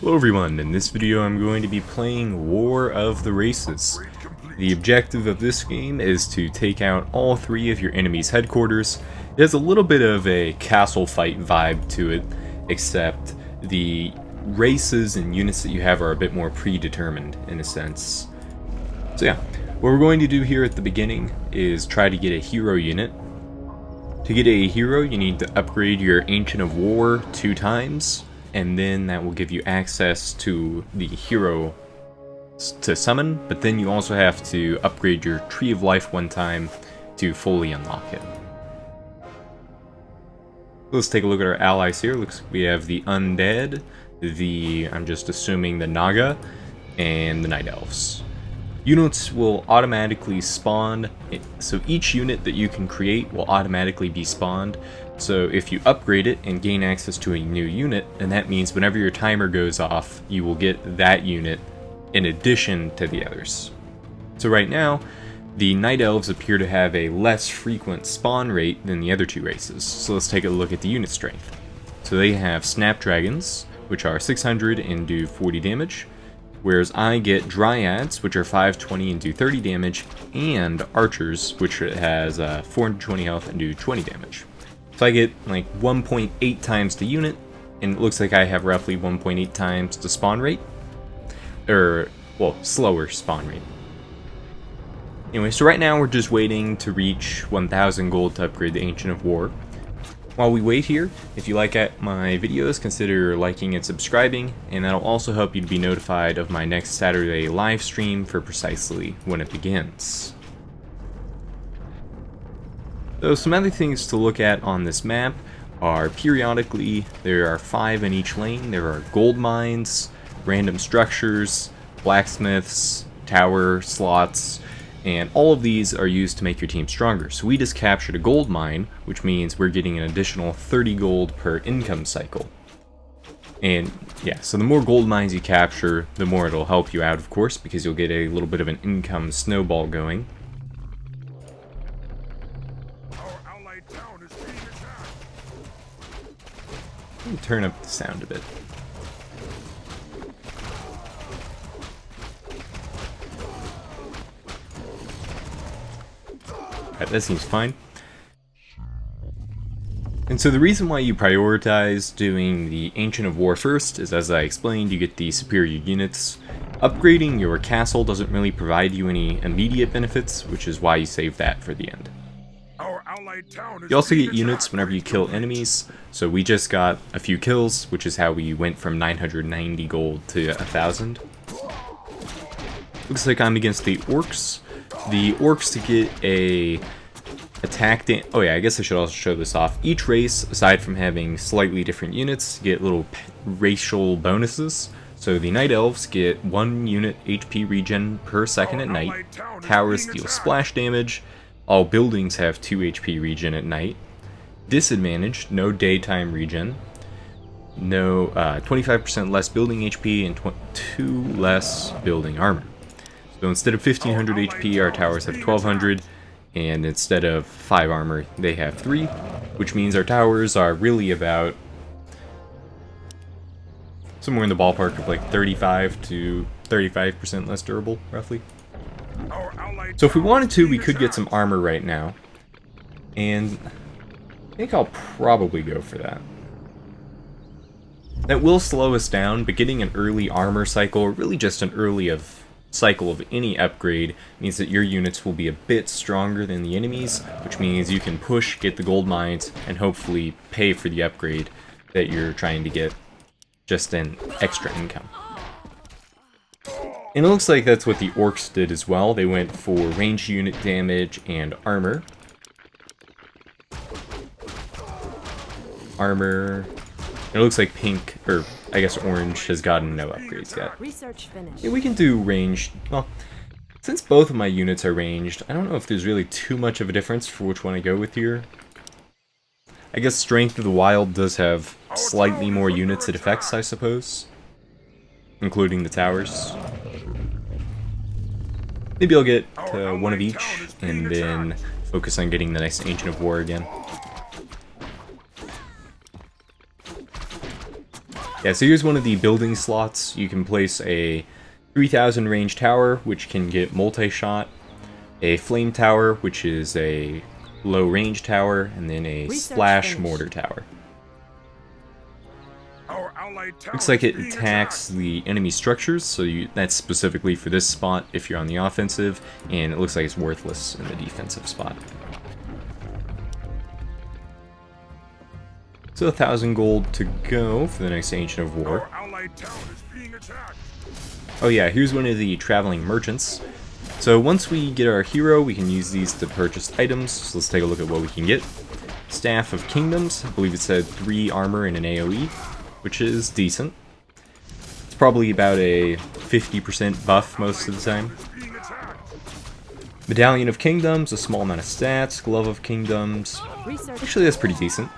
Hello everyone, in this video I'm going to be playing War of the Races. The objective of this game is to take out all three of your enemy's headquarters. It has a little bit of a castle fight vibe to it, except the races and units that you have are a bit more predetermined in a sense. So yeah, what we're going to do here at the beginning is try to get a hero unit. To get a hero, you need to upgrade your Ancient of War 2 times, and then that will give you access to the hero to summon, but then you also have to upgrade your Tree of Life 1 time to fully unlock it. Let's take a look at our allies here. Looks like we have the Undead, I'm just assuming the Naga, and the Night Elves. Units will automatically spawn, so each unit that you can create will automatically be spawned. So if you upgrade it and gain access to a new unit, then that means whenever your timer goes off, you will get that unit in addition to the others. So right now, the Night Elves appear to have a less frequent spawn rate than the other two races. So let's take a look at the unit strength. So they have Snapdragons, which are 600 and do 40 damage. Whereas I get Dryads, which are 520 and do 30 damage, and Archers, which has 420 health and do 20 damage. So I get like 1.8 times the unit, and it looks like I have roughly 1.8 times the spawn rate. Well, slower spawn rate. Anyway, so right now we're just waiting to reach 1,000 gold to upgrade the Ancient of War. While we wait here, if you like my videos, consider liking and subscribing, and that'll also help you to be notified of my next Saturday live stream for precisely when it begins. So some other things to look at on this map are periodically there are 5 in each lane. There are gold mines, random structures, blacksmiths, tower slots, and all of these are used to make your team stronger. So we just captured a gold mine, which means we're getting an additional 30 gold per income cycle. And yeah, so the more gold mines you capture, the more it'll help you out, of course, because you'll get a little bit of an income snowball going. Let me turn up the sound a bit. Alright, that seems fine. And so the reason why you prioritize doing the Ancient of War first is, as I explained, you get the superior units. Upgrading your castle doesn't really provide you any immediate benefits, which is why you save that for the end. You also get units whenever you kill enemies, so we just got a few kills, which is how we went from 990 gold to 1,000. Looks like I'm against the Orcs. The Orcs, to get a attack oh yeah, I guess I should also show this off. Each race, aside from having slightly different units, get little racial bonuses. So the Night Elves get 1 unit HP regen per second at night. Towers deal splash damage. All buildings have 2 HP regen at night. Disadvantaged, no daytime regen. No 25% less building HP and 2 less building armor. So instead of 1500 HP, our towers have 1200, and instead of 5 armor, they have 3, which means our towers are really about somewhere in the ballpark of like 35 to 35% less durable, roughly. So if we wanted to, we could get some armor right now, and I think I'll probably go for that. That will slow us down, but getting an early armor cycle, or really just an early cycle of any upgrade, means that your units will be a bit stronger than the enemies, which means you can push, get the gold mines, and hopefully pay for the upgrade that you're trying to get, just an extra income. And it looks like that's what the Orcs did as well. They went for ranged unit damage and armor. Armor. It looks like pink, or I guess orange, has gotten no upgrades yet. Research finished. Yeah, we can do ranged. Well, since both of my units are ranged, I don't know if there's really too much of a difference for which one I go with here. I guess Strength of the Wild does have slightly more units it affects, I suppose. Including the towers. Maybe I'll get one of each, and then focus on getting the nice Ancient of War again. Yeah, so here's one of the building slots. You can place a 3000 range tower, which can get multi-shot, a flame tower, which is a low range tower, and then a splash mortar tower. Looks like it attacks the enemy structures, so that's specifically for this spot if you're on the offensive, and it looks like it's worthless in the defensive spot. So 1,000 gold to go for the next Ancient of War. Oh yeah, here's one of the traveling merchants. So once we get our hero, we can use these to purchase items. So let's take a look at what we can get. Staff of Kingdoms, I believe it said 3 armor and an AoE, which is decent. It's probably about a 50% buff most of the time. Medallion of Kingdoms, a small amount of stats. Glove of Kingdoms, actually that's pretty decent.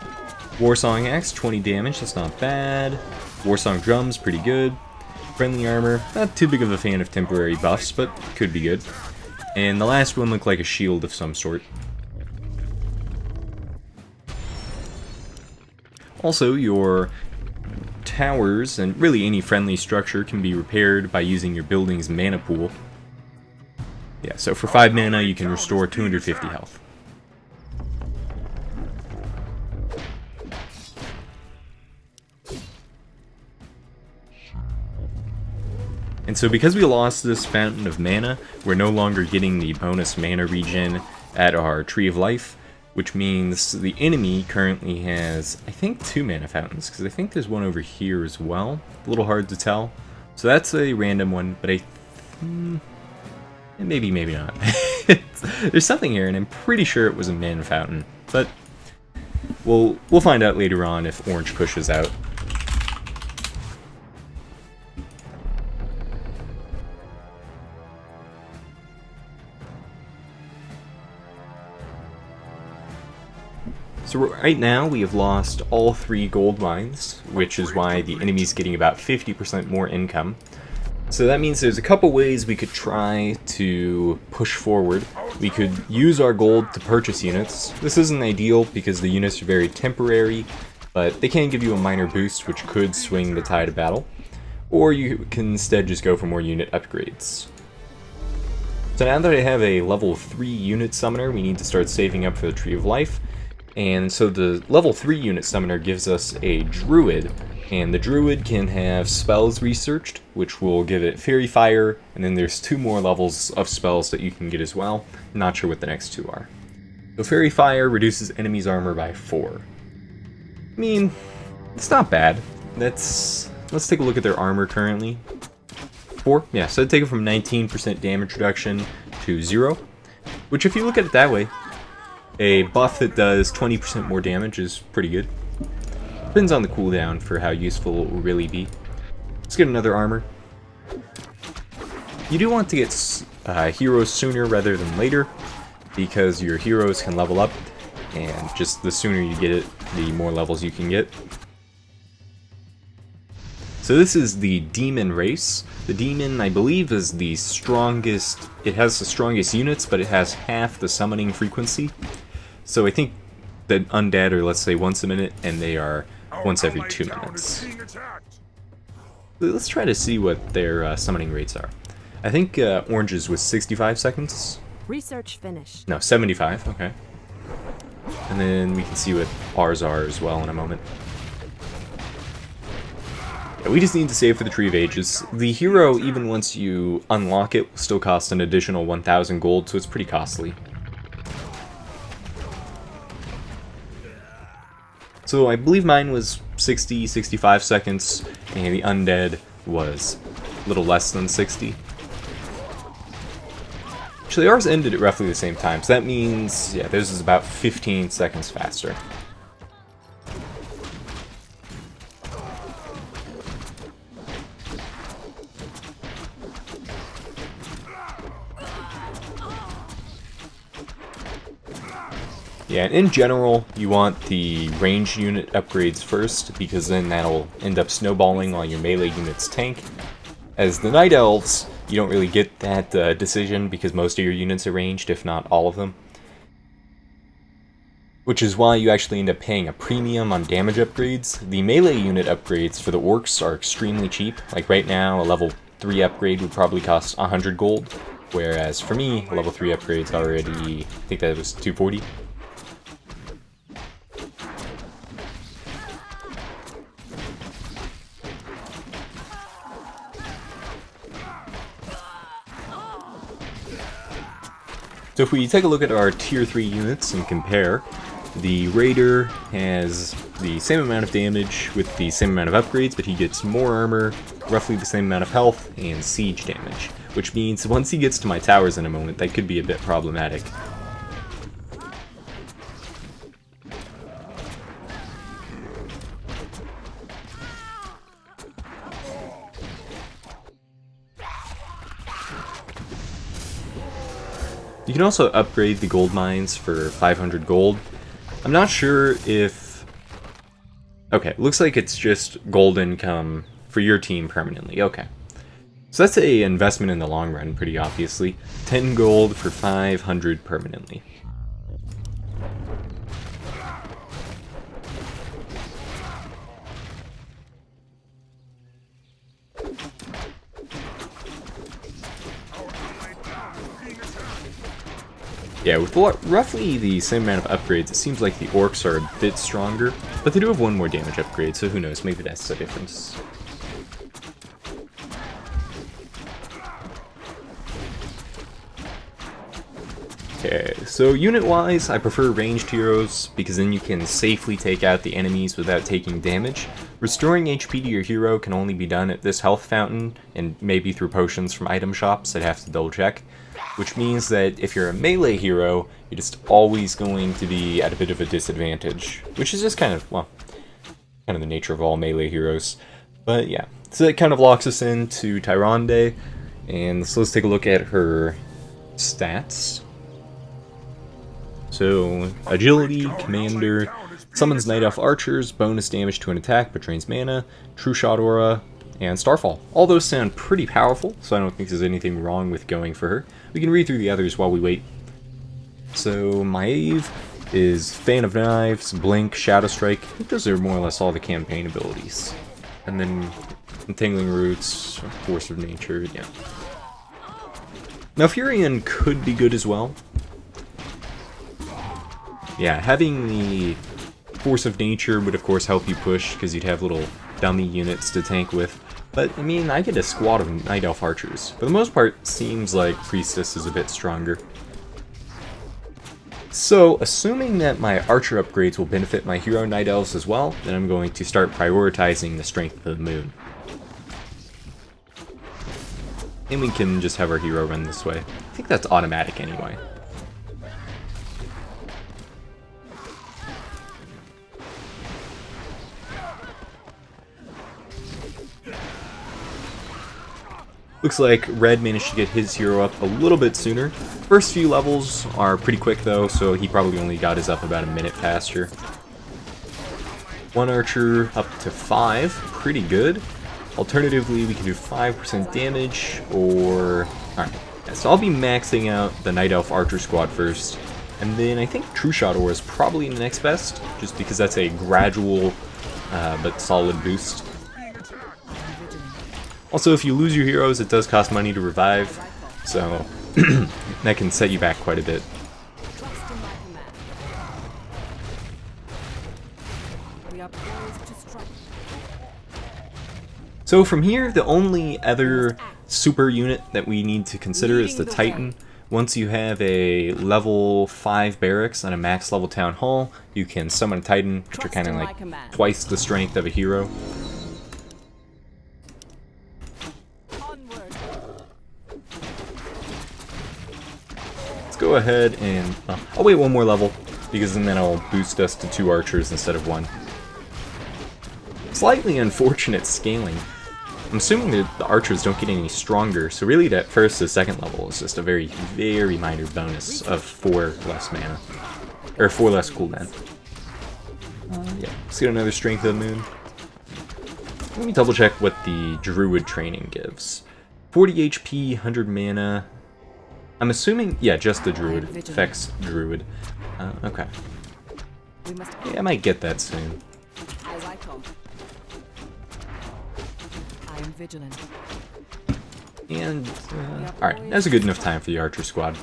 Warsong Axe, 20 damage, that's not bad. Warsong Drums, pretty good. Friendly armor, not too big of a fan of temporary buffs, but could be good. And the last one looked like a shield of some sort. Also, your towers, and really any friendly structure, can be repaired by using your building's mana pool. Yeah, so for 5 mana you can restore 250 health. And so because we lost this Fountain of Mana, we're no longer getting the bonus mana regen at our Tree of Life, which means the enemy currently has, I think, 2 mana fountains, because I think there's one over here as well. A little hard to tell. So that's a random one, but maybe not. There's something here, and I'm pretty sure it was a mana fountain, but we'll find out later on if orange pushes out. So right now we have lost all 3 gold mines, which is why the enemy's getting about 50% more income. So that means there's a couple ways we could try to push forward. We could use our gold to purchase units. This isn't ideal because the units are very temporary, but they can give you a minor boost which could swing the tide of battle. Or you can instead just go for more unit upgrades. So now that I have a level 3 unit summoner, we need to start saving up for the Tree of Life. And so the level 3 unit summoner gives us a druid, and the druid can have spells researched, which will give it Fairy Fire, and then there's 2 more levels of spells that you can get as well. Not sure what the next 2 are. So Fairy Fire reduces enemies' armor by 4. I mean, it's not bad. Let's take a look at their armor currently. 4? Yeah, so I'd take it from 19% damage reduction to 0, which if you look at it that way, a buff that does 20% more damage is pretty good. Depends on the cooldown for how useful it will really be. Let's get another armor. You do want to get heroes sooner rather than later, because your heroes can level up, and just the sooner you get it, the more levels you can get. So this is the demon race. The demon, I believe, is the strongest. It has the strongest units, but it has half the summoning frequency. So I think the undead are, let's say, once a minute, and they are once every 2 minutes. Let's try to see what their summoning rates are. I think orange's was 65 seconds. Research finished. No, 75, okay. And then we can see what ours are as well in a moment. Yeah, we just need to save for the Tree of Ages. The hero, even once you unlock it, will still cost an additional 1,000 gold, so it's pretty costly. So I believe mine was 65 seconds, and the undead was a little less than 60. Actually, ours ended at roughly the same time, so that means, yeah, theirs is about 15 seconds faster. Yeah, and in general, you want the ranged unit upgrades first, because then that'll end up snowballing while your melee units tank. As the Night Elves, you don't really get that decision, because most of your units are ranged, if not all of them. which is why you actually end up paying a premium on damage upgrades. The melee unit upgrades for the orcs are extremely cheap. Like right now, a level 3 upgrade would probably cost 100 gold, whereas for me, a level 3 upgrade's already, I think that was 240. So if we take a look at our tier 3 units and compare, the Raider has the same amount of damage with the same amount of upgrades, but he gets more armor, roughly the same amount of health, and siege damage, which means once he gets to my towers in a moment, that could be a bit problematic. You can also upgrade the gold mines for 500 gold. I'm not sure if... Okay, looks like it's just gold income for your team permanently. Okay. So that's a investment in the long run, pretty obviously. 10 gold for 500 permanently. Yeah, with roughly the same amount of upgrades, it seems like the orcs are a bit stronger, but they do have one more damage upgrade, so who knows, maybe that's the difference. Okay, so unit-wise, I prefer ranged heroes, because then you can safely take out the enemies without taking damage. Restoring HP to your hero can only be done at this health fountain, and maybe through potions from item shops. I'd have to double check. Which means that if you're a melee hero, you're just always going to be at a bit of a disadvantage. Which is just kind of, well, kind of the nature of all melee heroes. But yeah, so that kind of locks us into Tyrande, and so let's take a look at her stats. So, agility, commander, summons night elf archers, bonus damage to an attack but drains mana, true shot aura, and Starfall. All those sound pretty powerful, so I don't think there's anything wrong with going for her. We can read through the others while we wait. So, Maeve is Fan of Knives, Blink, Shadow Strike. I think those are more or less all the campaign abilities. And then Entangling Roots, Force of Nature, yeah. Now, Furion could be good as well. Yeah, having the Force of Nature would of course help you push, because you'd have little dummy units to tank with. But, I mean, I get a squad of Night Elf Archers. For the most part, seems like Priestess is a bit stronger. So, assuming that my Archer upgrades will benefit my hero Night Elves as well, then I'm going to start prioritizing the Strength of the Moon. And we can just have our hero run this way. I think that's automatic anyway. Looks like Red managed to get his hero up a little bit sooner. First few levels are pretty quick though, so he probably only got his up about a minute faster. One archer up to 5, pretty good. Alternatively, we can do 5% damage, or... Alright, yeah, so I'll be maxing out the Night Elf Archer squad first. And then I think True Shot Aura is probably the next best, just because that's a gradual but solid boost. Also, if you lose your heroes, it does cost money to revive, so that can set you back quite a bit. So from here, the only other super unit that we need to consider is the Titan. Once you have a level 5 barracks and a max level town hall, you can summon a Titan, which are kind of like twice the strength of a hero. Go ahead and... I'll wait one more level, because then that'll boost us to 2 archers instead of 1. Slightly unfortunate scaling. I'm assuming that the archers don't get any stronger, so really that first to second level is just a very, very minor bonus of 4 less mana. Or 4 less cooldown. Yeah, let's get another Strength of the Moon. Let me double check what the Druid training gives. 40 HP, 100 mana... I'm assuming, yeah, just the Druid. Affects Druid. Okay. Yeah, I might get that soon. As I come. I am vigilant. And, alright, that's a good enough time for the archer squad.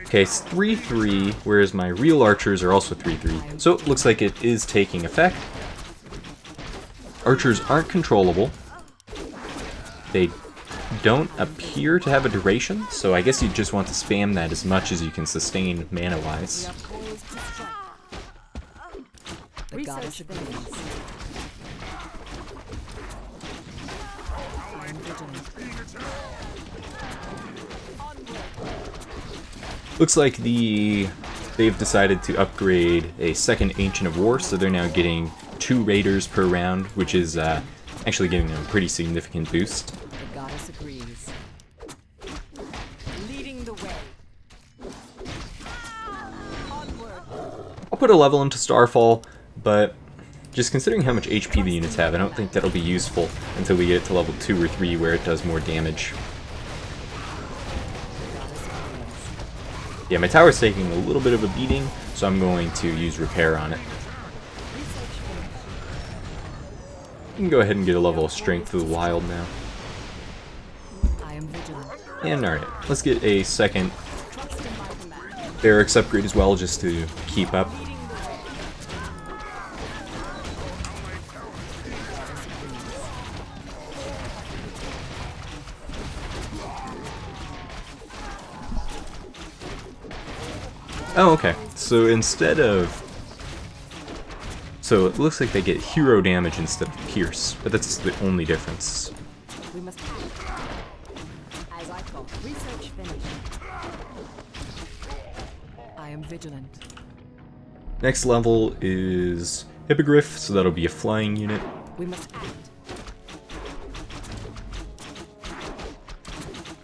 Okay, it's 3-3, whereas my real archers are also 3-3. So it looks like it is taking effect. Archers aren't controllable. They don't appear to have a duration, so I guess you just want to spam that as much as you can sustain mana-wise. The goddess agrees. I am vigilant. Looks like they've decided to upgrade a second Ancient of War, so they're now getting 2 raiders per round, which is actually giving them a pretty significant boost. The goddess agrees. Leading the way. Onward. I'll put a level into Starfall, but just considering how much HP the units have, I don't think that'll be useful until we get to level 2 or 3 where it does more damage. Yeah, my tower's taking a little bit of a beating, so I'm going to use Repair on it. You can go ahead and get a level of Strength to the Wild now. I am vigilant. And alright, let's get a second Barracks upgrade as well, just to keep up. Oh, okay. So instead of... So it looks like they get hero damage instead of pierce, but that's the only difference. We must act. As I call. Research finished. I am vigilant. Next level is Hippogriff, so that'll be a flying unit. We must act.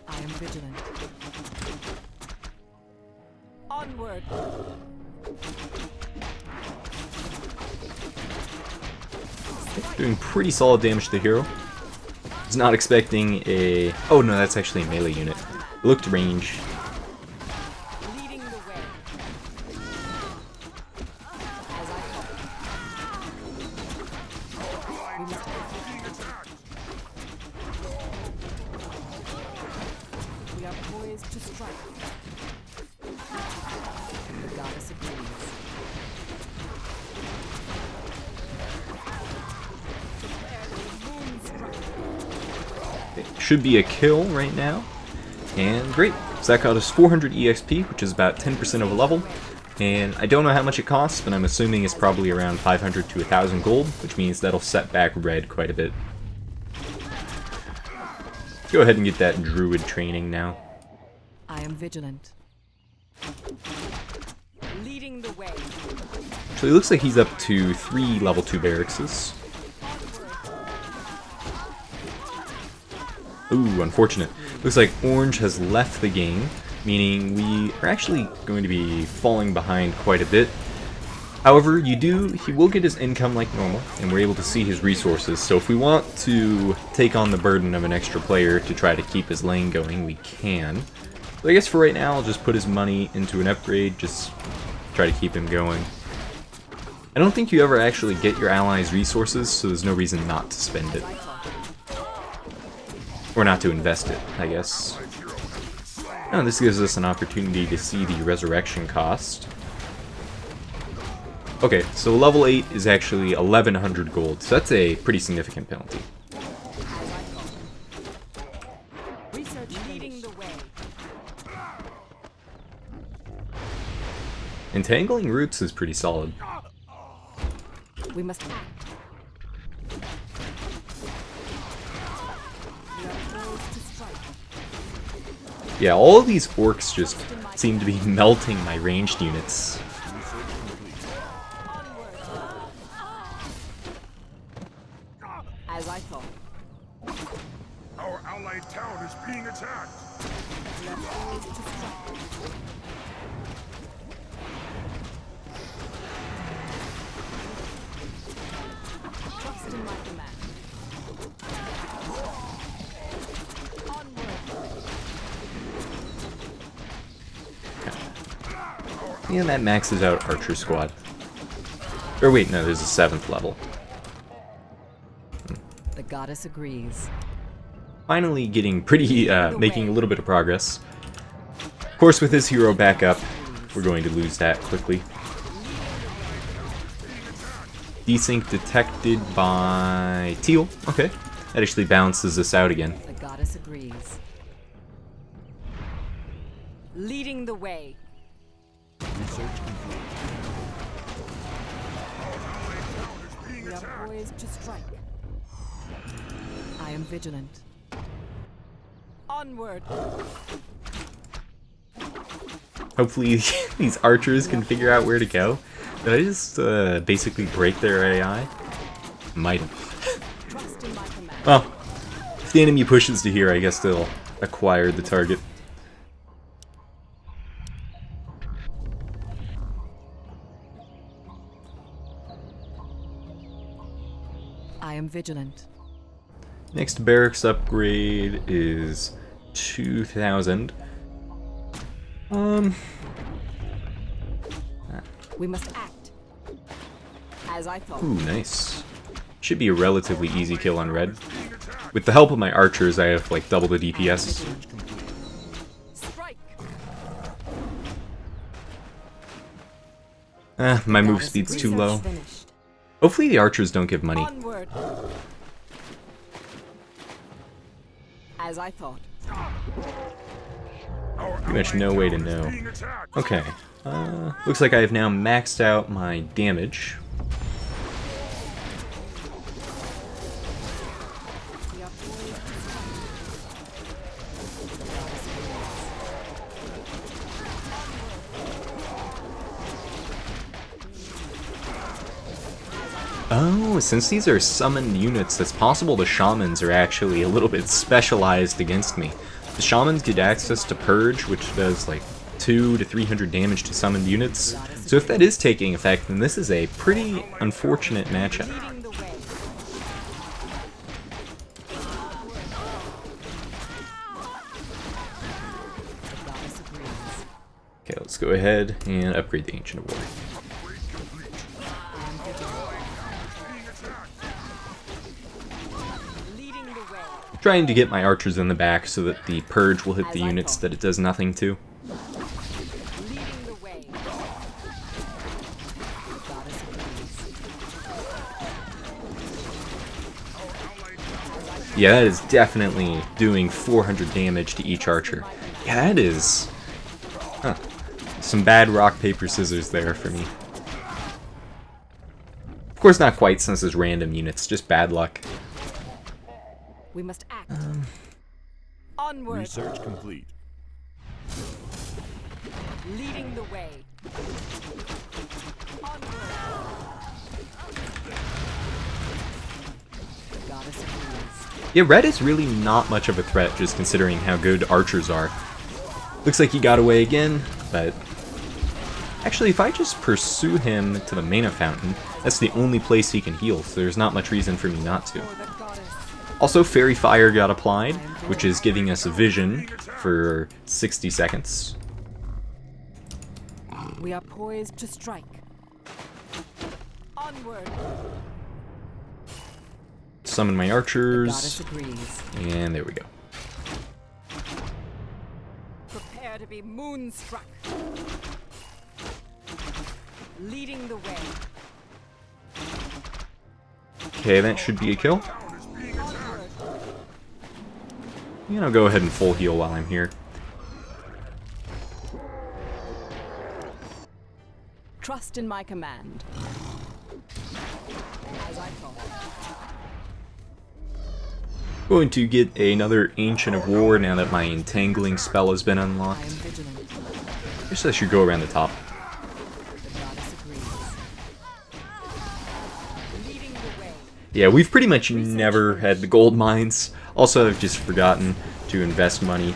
I am vigilant. Onward. Doing pretty solid damage to the hero. Was not expecting a... Oh no, that's actually a melee unit. It looked range. Leading the way. As I call. We must act. We are poised to strike. The goddess agrees. It should be a kill right now. And great. So that got us 400 EXP, which is about 10% of a level. And I don't know how much it costs, but I'm assuming it's probably around 500 to 1,000 gold, which means that'll set back red quite a bit. Go ahead and get that druid training now. I am vigilant. Leading the way. So it looks like he's up to 3 level 2 barracks. Ooh, unfortunate. Looks like Orange has left the game, meaning we are actually going to be falling behind quite a bit. However, he will get his income like normal, and we're able to see his resources, so if we want to take on the burden of an extra player to try to keep his lane going, we can. But I guess for right now, I'll just put his money into an upgrade, just try to keep him going. I don't think you ever actually get your allies' resources, so there's no reason not to spend it. Or not to invest it, I guess. Oh, this gives us an opportunity to see the resurrection cost. Okay, so level 8 is actually 1,100 gold, so that's a pretty significant penalty. Entangling Roots is pretty solid. We must act. Yeah, all of these orcs just seem to be melting my ranged units. As I thought. Our allied town is being attacked. Trust in my command. And that maxes out Archer Squad. Or wait, no, there's a 7th level. The goddess agrees. Finally getting pretty, making a little bit of progress. Of course, with his hero back up, we're going to lose that quickly. Desync detected by Teal. Okay. That actually balances us out again. The goddess agrees. Leading the way. We are poised to strike. I am vigilant. Onward. Hopefully these archers can figure out where to go. Did I just basically break their AI? Might have. Trust in my command. Well, if the enemy pushes to here, I guess they'll acquire the target. I am vigilant. Next barracks upgrade is 2,000. We must act. As I thought. Ooh, nice. Should be a relatively easy kill on red. With the help of my archers, I have like double the DPS. Strike. My move speed's too low. Research finished. Hopefully the archers don't give money. Onward. As I thought. Pretty much no way to know. Okay. Looks like I have now maxed out my damage. We are poised to Oh, since these are summoned units, it's possible the shamans are actually a little bit specialized against me. The shamans get access to Purge, which does like 200 to 300 damage to summoned units. So if that is taking effect, then this is a pretty unfortunate matchup. leading the way. The goddess agrees. Okay, let's go ahead and upgrade the Ancient of War. Leading the way. Trying to get my archers in the back so that the Purge will hit the units that it does nothing to. Leading the way. Goddess agrees. Yeah, that is definitely doing 400 damage to each archer. Yeah, that is... Huh. Some bad rock, paper, scissors there for me. Of course not quite, since it's random units, just bad luck. We must act. Onward. Research complete. Leading the way. Onward. The goddess agrees. Yeah, red is really not much of a threat, just considering how good archers are. Looks like he got away again, but... Actually, if I just pursue him to the mana fountain, that's the only place he can heal, so there's not much reason for me not to. For the goddess. Also, Fairy Fire got applied, which is giving us a vision for 60 seconds. We are poised to strike. Onward. Summon my Goddess archers, agrees. and there we go. Prepare to be moonstruck. Leading the way. Okay, that should be a kill. Onward. You know, go ahead and full heal while I'm here. Trust in my command. As I thought. Going to get another Ancient of War now that my Entangling spell has been I am unlocked. vigilant. Guess I should go around the top. The goddess agrees. Leading the way. Yeah, we've pretty much never had the gold mines. Also, I've just forgotten to invest money.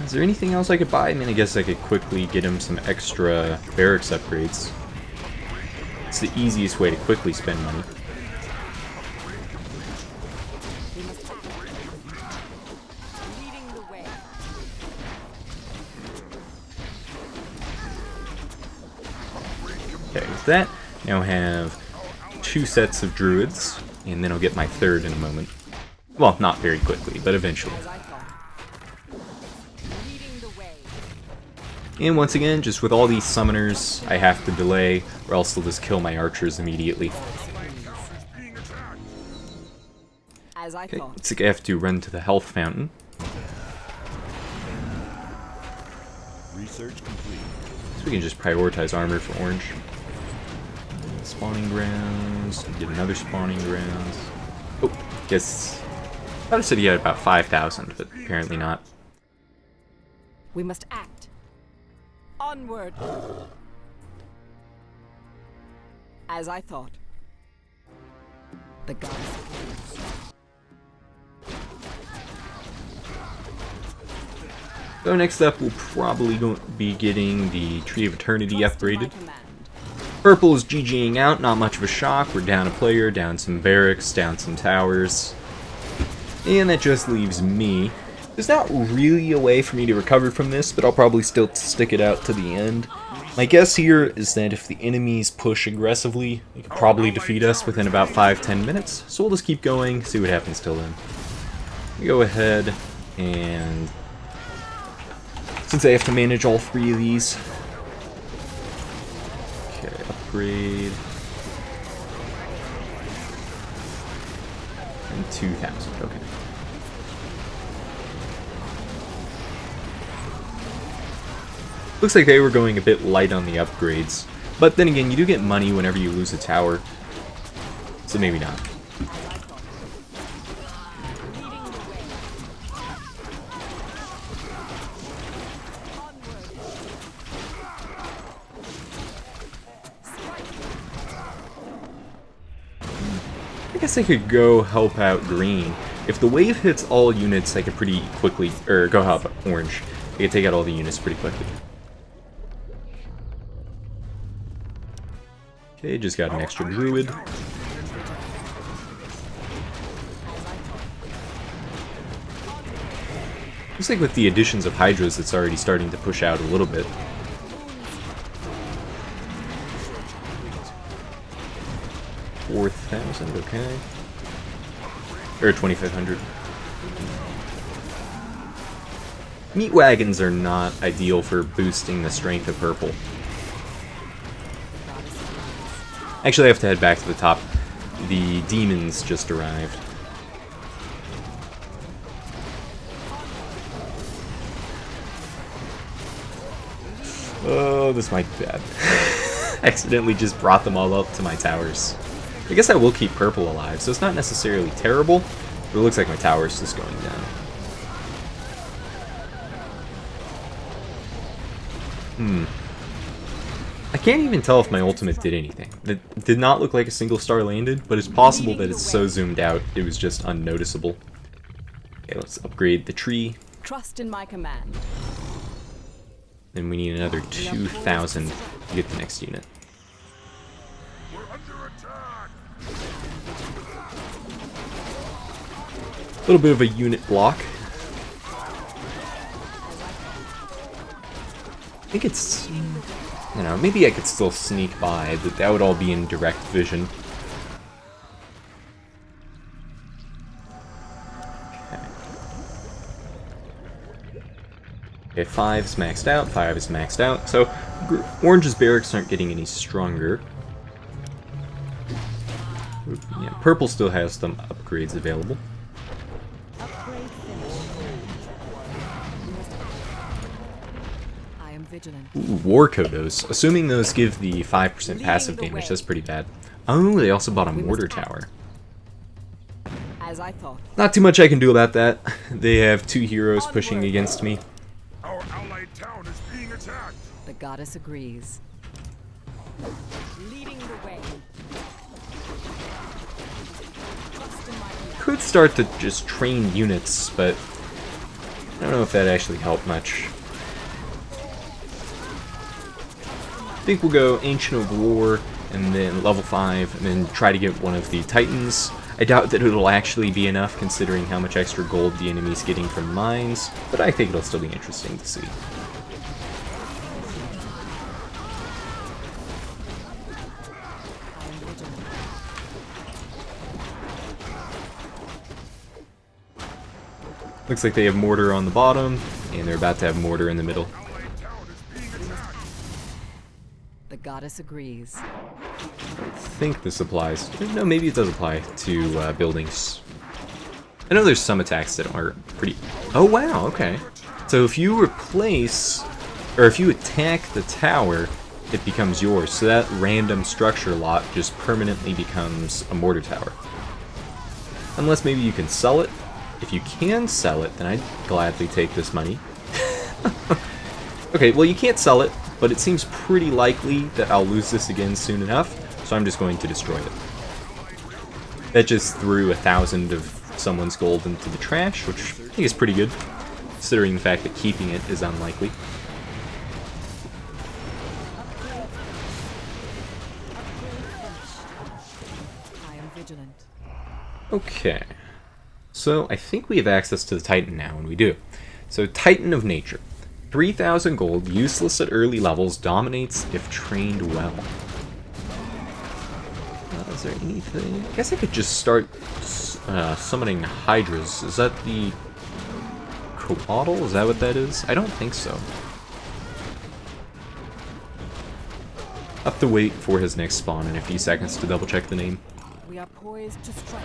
Is there anything else I could buy? I mean, I guess I could quickly get him some extra barracks upgrades. It's the easiest way to quickly spend money. Okay, with that, now have 2 sets of druids, and then I'll get my 3rd in a moment. Well, not very quickly, but eventually. As I thought. Leading the way. And once again, just with all these summoners, I have to delay, or else they'll just kill my archers immediately. As I Okay, thought. looks like I have to run to the health fountain. Research complete. So we can just prioritize armor for orange. Spawning grounds, get another spawning grounds. Oh, yes. I thought I said he had about 5,000, but apparently not. We must act. Onward. As I thought. The goddess approves. So next up, we'll probably be getting the Tree of Eternity Trust in my upgraded. command. Purple is GGing out, not much of a shock. We're down a player, down some barracks, down some towers. And that just leaves me. There's not really a way for me to recover from this, but I'll probably still stick it out to the end. My guess here is that if the enemies push aggressively, they could probably defeat us within about 5-10 minutes. So we'll just keep going, see what happens till then. We go ahead and... since I have to manage all 3 of these... okay, upgrade... and 2,000, okay. Looks like they were going a bit light on the upgrades, but then again, you do get money whenever you lose a tower, so maybe not. I guess I could go help out green. If the wave hits all units, I could pretty quickly, or go help orange. I could take out all the units pretty quickly. Okay, just got an extra druid. Looks like with the additions of Hydras, it's already starting to push out a little bit. $4,000, okay. Or 2,500. Meat wagons are not ideal for boosting the strength of purple. Actually, I have to head back to the top. The demons just arrived. Oh, this might be bad. Accidentally just brought them all up to my towers. I guess I will keep purple alive, so it's not necessarily terrible, but it looks like my tower is just going down. I can't even tell if my ultimate did anything. It did not look like a single star landed, but it's possible that it's so zoomed out it was just unnoticeable. Okay, let's upgrade the tree. Trust in my command. Then we need another 2,000 to get the next unit. We're under attack. A little bit of a unit block. I think it's... I don't know, maybe I could still sneak by, but that would all be in direct vision. Okay, 5 is maxed out, 5 is maxed out, so Orange's barracks aren't getting any stronger. Yeah, Purple still has some upgrades available. Upgrade finished. I am vigilant. Ooh, War Kodos. Assuming those give the 5% passive damage, that's pretty bad. Oh, they also bought a mortar tower. As I thought. Not too much I can do about that. They have 2 heroes pushing against me. Our allied town is being attacked. The goddess agrees. Leading the way. Trust in my command. Could start to just train units, but I don't know if that actually helped much. I think we'll go Ancient of War, and then level 5, and then try to get one of the Titans. I doubt that it'll actually be enough considering how much extra gold the enemy's getting from mines, but I think it'll still be interesting to see. Looks like they have mortar on the bottom, and they're about to have mortar in the middle. Allied town is being attacked. The goddess agrees. I think this applies. No, maybe it does apply to buildings. I know there's some attacks that are pretty... Oh, wow, okay. So if you replace, or if you attack the tower, it becomes yours. So that random structure lot just permanently becomes a mortar tower. Unless maybe you can sell it. If you can sell it, then I'd gladly take this money. Okay, well you can't sell it, but it seems pretty likely that I'll lose this again soon enough, so I'm just going to destroy it. That just threw 1,000 of someone's gold into the trash, which I think is pretty good, considering the fact that keeping it is unlikely. I am vigilant. Okay, so I think we have access to the Titan now, and we do. So Titan of Nature. 3,000 gold, useless at early levels, dominates if trained well. Is there anything? I guess I could just start summoning Hydras. Is that the Coatl? Is that what that is? I don't think so. I'll have to wait for his next spawn in a few seconds to double check the name. We are poised to strike.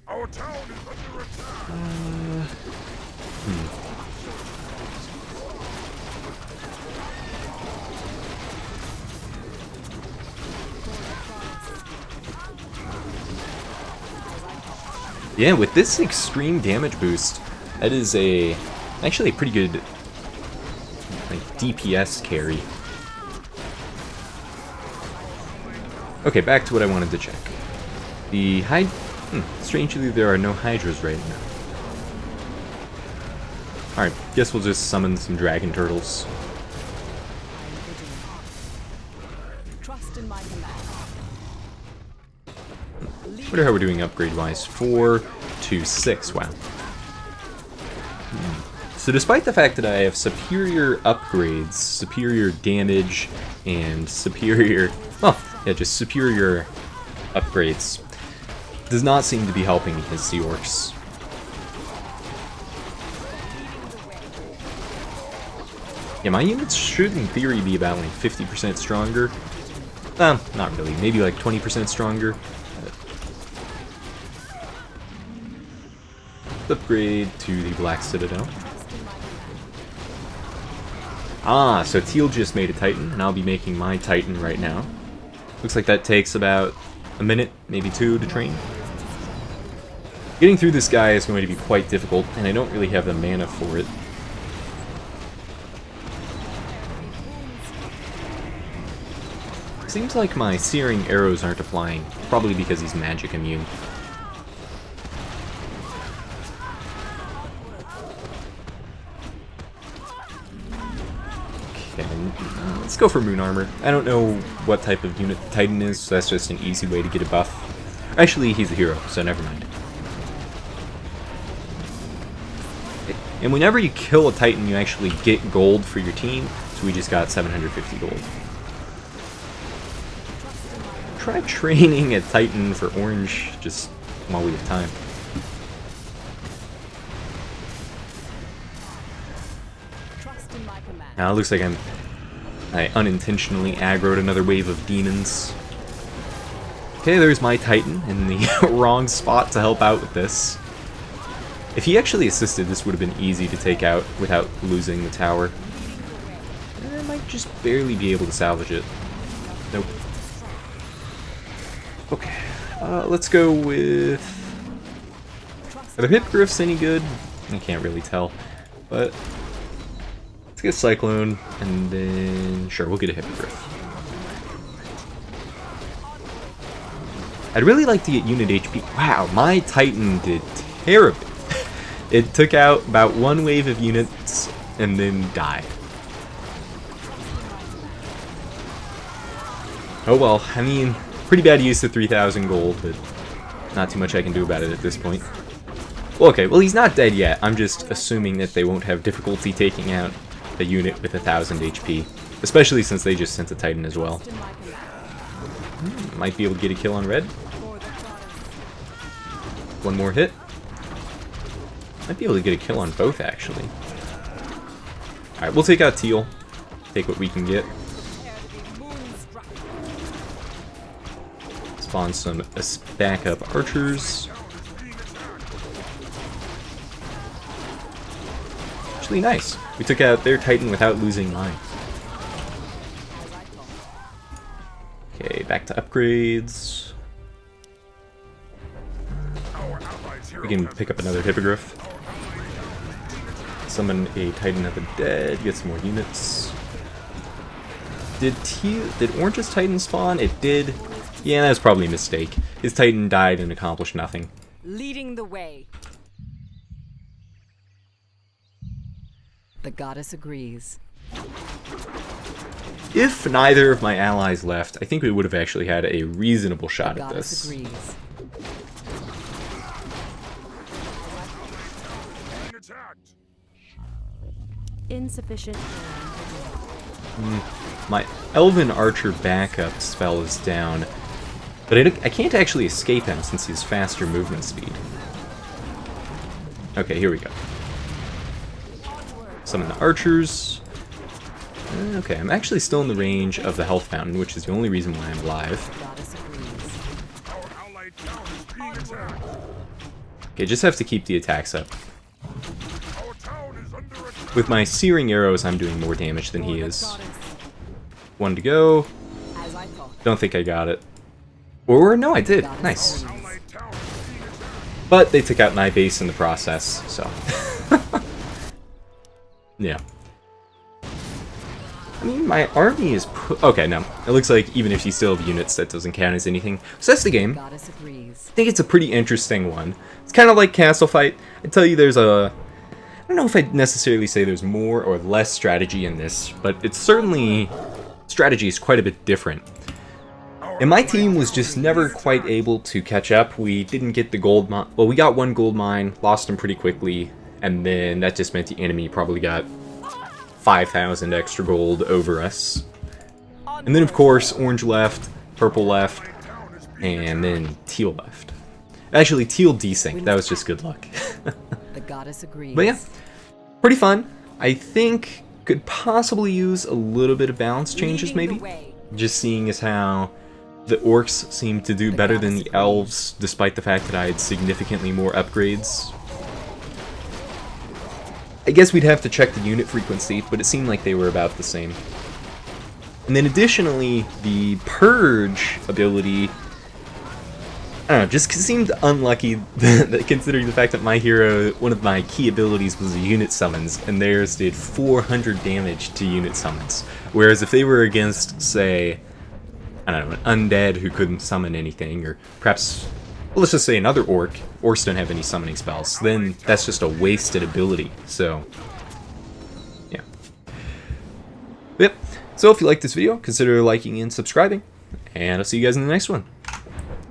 Our town is under attack. Yeah, with this extreme damage boost, that is actually a pretty good like DPS carry. Okay, back to what I wanted to check. The strangely there are no Hydras right now. Alright, guess we'll just summon some dragon turtles. Trust in my command. Wonder how we're doing upgrade-wise. 4 to 6, wow. So despite the fact that I have superior upgrades, superior damage, and superior... well, yeah, just superior upgrades, does not seem to be helping against the orcs. Yeah, my units should in theory be about like 50% stronger. Not really, maybe like 20% stronger. Upgrade to the Black Citadel. Ah, so Teal just made a Titan, and I'll be making my Titan right now. Looks like that takes about a minute, maybe 2 to train. Getting through this guy is going to be quite difficult, and I don't really have the mana for it. Seems like my searing arrows aren't applying, probably because he's magic immune. Let's go for Moon Armor. I don't know what type of unit the Titan is, so that's just an easy way to get a buff. Actually, he's a hero, so never mind. And whenever you kill a Titan, you actually get gold for your team, so we just got 750 gold. Try training a Titan for orange, just while we have time. Trust in my command. Now it looks like I unintentionally aggroed another wave of demons. Okay, there's my Titan in the wrong spot to help out with this. If he actually assisted, this would have been easy to take out without losing the tower. I might just barely be able to salvage it. Nope. Okay, let's go with... Are the Hippogriffs any good? I can't really tell, but... Let's get a Cyclone, and then... Sure, we'll get a Hippogriff. I'd really like to get unit HP. Wow, my Titan did terribly. It took out about one wave of units, and then died. Oh well, I mean, pretty bad use of 3,000 gold, but not too much I can do about it at this point. Well, okay, well he's not dead yet. I'm just assuming that they won't have difficulty taking out a unit with 1,000 HP, especially since they just sent a Titan as well. Might be able to get a kill on red. One more hit. Might be able to get a kill on both, actually. Alright, we'll take out Teal. Take what we can get. Spawn some backup archers. Actually, nice. We took out their Titan without losing mine. Okay, back to upgrades. We can pick up another Hippogriff. Summon a Titan of the Dead, get some more units. Did Orange's Titan spawn? It did. Yeah, that was probably a mistake. His Titan died and accomplished nothing. Leading the way. The goddess agrees. If neither of my allies left, I think we would have actually had a reasonable shot The at goddess this. agrees. Being attacked. Insufficient. My Elven Archer backup spell is down, but I can't actually escape him since he has faster movement speed. Okay, here we go. Summon the archers. Okay, I'm actually still in the range of the health fountain, which is the only reason why I'm alive. The goddess agrees. Our allied town is being attacked. Okay, just have to keep the attacks up. Our town is under attack. With my searing arrows, I'm doing more damage than he is. One to go. As I thought. Don't think I got it. Or no, I did. Goddess Nice. agrees. Allied town is being attacked. But they took out my base in the process, so. Yeah. I mean, my army is okay, no. It looks like even if you still have units, that doesn't count as anything. So that's the game. Goddess agrees. I think it's a pretty interesting one. It's kind of like Castle Fight. I tell you, there's a... I don't know if I'd necessarily say there's more or less strategy in this, but it's certainly... strategy is quite a bit different. And my team was just never quite able to catch up. We didn't get the gold mine. Well, we got one gold mine, lost them pretty quickly, and then that just meant the enemy probably got 5,000 extra gold over us. And then, of course, orange left, purple left, and then teal left. Actually, teal desynced. That was just good luck. The goddess agrees. But yeah, pretty fun. I think could possibly use a little bit of balance changes, Leading the maybe. way. Just seeing as how the orcs seem to do better than the elves, despite the fact that I had significantly more upgrades. I guess we'd have to check the unit frequency, but it seemed like they were about the same. And then additionally, the Purge ability, I don't know, just seemed unlucky considering the fact that my hero, one of my key abilities was unit summons, and theirs did 400 damage to unit summons. Whereas if they were against, say, I don't know, an undead who couldn't summon anything, or perhaps, well, let's just say another orc, orcs don't have any summoning spells, then that's just a wasted ability, so, yeah. Yep, so if you like this video, consider liking and subscribing, and I'll see you guys in the next one.